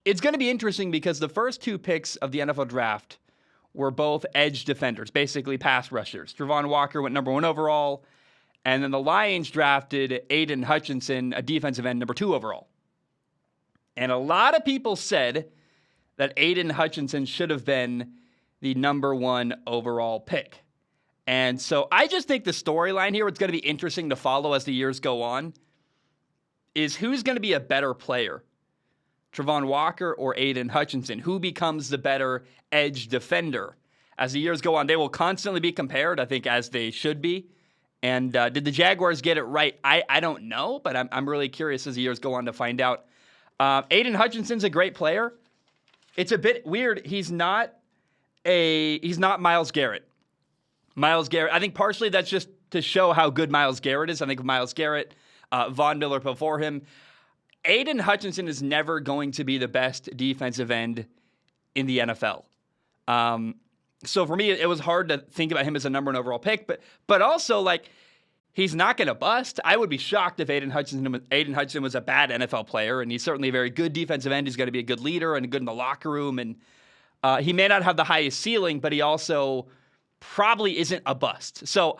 It's going to be interesting because the first two picks of the NFL draft were both edge defenders, basically pass rushers. Travon Walker went number 1 overall, and then the Lions drafted Aiden Hutchinson, a defensive end, number 2 overall. And a lot of people said that Aiden Hutchinson should have been the number 1 overall pick. And so I just think the storyline here, what's going to be interesting to follow as the years go on, is who's going to be a better player, Travon Walker or Aiden Hutchinson? Who becomes the better edge defender? As the years go on, they will constantly be compared, I think, as they should be. And did the Jaguars get it right? I don't know, but I'm really curious as the years go on to find out. Aiden Hutchinson's a great player. It's a bit weird. He's not Myles Garrett. Myles Garrett, I think partially that's just to show how good Myles Garrett is. I think Myles Garrett, Von Miller before him. Aiden Hutchinson is never going to be the best defensive end in the NFL. So for me, it was hard to think about him as a number 1 overall pick, but also, like, he's not going to bust. I would be shocked if Aiden Hutchinson was a bad NFL player, and he's certainly a very good defensive end. He's going to be a good leader and good in the locker room, and he may not have the highest ceiling, but he also probably isn't a bust. So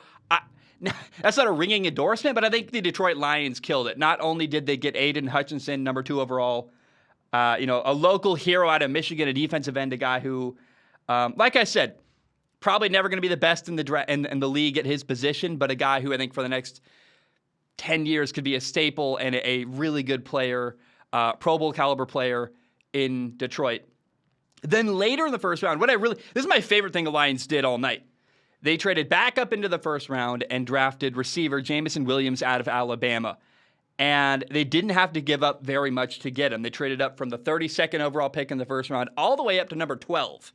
that's not a ringing endorsement, but I think the Detroit Lions killed it. Not only did they get Aiden Hutchinson, number 2 overall, a local hero out of Michigan, a defensive end, a guy who, like I said, probably never going to be the best in the league at his position, but a guy who I think for the next 10 years could be a staple and a really good player, Pro Bowl caliber player in Detroit. Then later in the first round, this is my favorite thing the Lions did all night. They traded back up into the first round and drafted receiver Jameson Williams out of Alabama. And they didn't have to give up very much to get him. They traded up from the 32nd overall pick in the first round all the way up to number 12.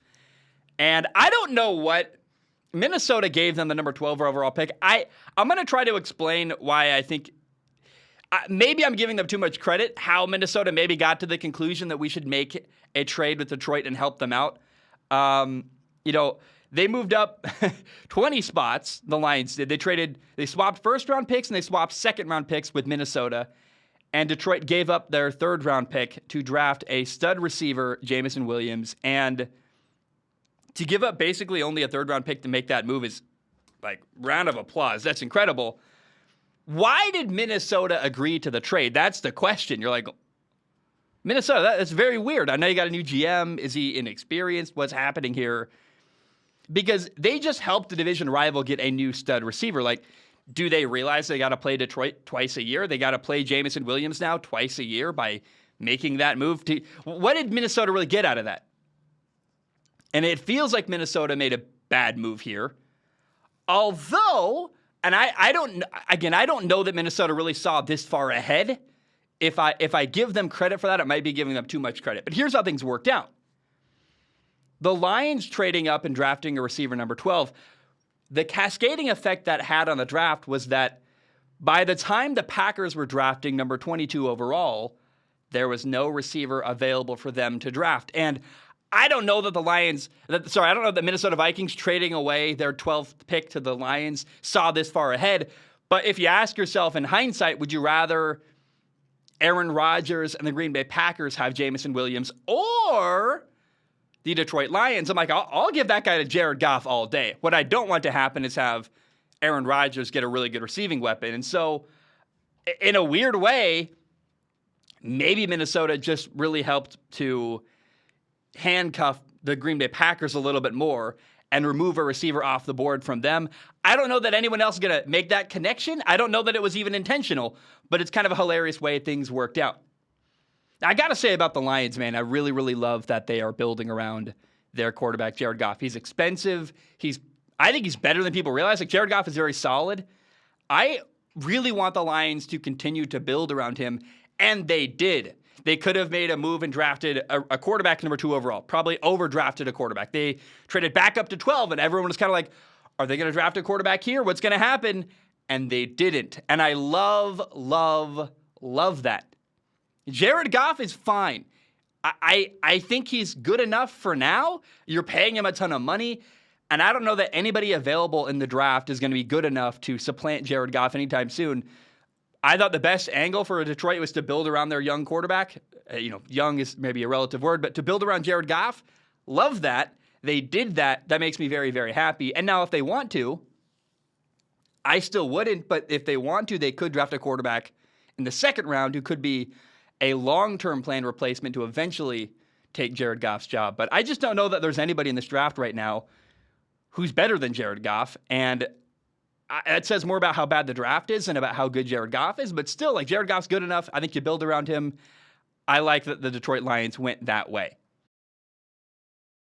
And I don't know what Minnesota gave them the number 12 overall pick. I'm going to try to explain why I think maybe I'm giving them too much credit, how Minnesota maybe got to the conclusion that we should make a trade with Detroit and help them out. They moved up 20 spots, the Lions did. They swapped first-round picks and they swapped second-round picks with Minnesota. And Detroit gave up their third-round pick to draft a stud receiver, Jameson Williams. And to give up basically only a third-round pick to make that move is like round of applause. That's incredible. Why did Minnesota agree to the trade? That's the question. You're like, Minnesota, that's very weird. I know you got a new GM. Is he inexperienced? What's happening here? Because they just helped the division rival get a new stud receiver. Like, do they realize they got to play Detroit twice a year? They got to play Jameson Williams now twice a year by making that move? What did Minnesota really get out of that? And it feels like Minnesota made a bad move here. Although, and I don't know that Minnesota really saw this far ahead. If I give them credit for that, it might be giving them too much credit. But here's how things worked out. The Lions trading up and drafting a receiver number 12, the cascading effect that had on the draft was that by the time the Packers were drafting number 22 overall, there was no receiver available for them to draft. And I don't know that I don't know that Minnesota Vikings trading away their 12th pick to the Lions saw this far ahead. But if you ask yourself in hindsight, would you rather Aaron Rodgers and the Green Bay Packers have Jameson Williams or the Detroit Lions? I'm like, I'll give that guy to Jared Goff all day. What I don't want to happen is have Aaron Rodgers get a really good receiving weapon. And so, in a weird way, maybe Minnesota just really helped to handcuff the Green Bay Packers a little bit more and remove a receiver off the board from them. I don't know that anyone else is going to make that connection. I don't know that it was even intentional, but it's kind of a hilarious way things worked out. I got to say about the Lions, man, I really, really love that they are building around their quarterback, Jared Goff. He's expensive. I think he's better than people realize. Like, Jared Goff is very solid. I really want the Lions to continue to build around him, and they did. They could have made a move and drafted a quarterback number 2 overall, probably overdrafted a quarterback. They traded back up to 12, and everyone was kind of like, are they going to draft a quarterback here? What's going to happen? And they didn't. And I love, love, love that. Jared Goff is fine. I think he's good enough for now. You're paying him a ton of money. And I don't know that anybody available in the draft is going to be good enough to supplant Jared Goff anytime soon. I thought the best angle for Detroit was to build around their young quarterback. young is maybe a relative word, but to build around Jared Goff, love that. They did that. That makes me very, very happy. And now if they want to, I still wouldn't, but if they want to, they could draft a quarterback in the second round who could be a long-term plan replacement to eventually take Jared Goff's job. But I just don't know that there's anybody in this draft right now who's better than Jared Goff. And it says more about how bad the draft is than about how good Jared Goff is. But still, Jared Goff's good enough. I think you build around him. I like that the Detroit Lions went that way.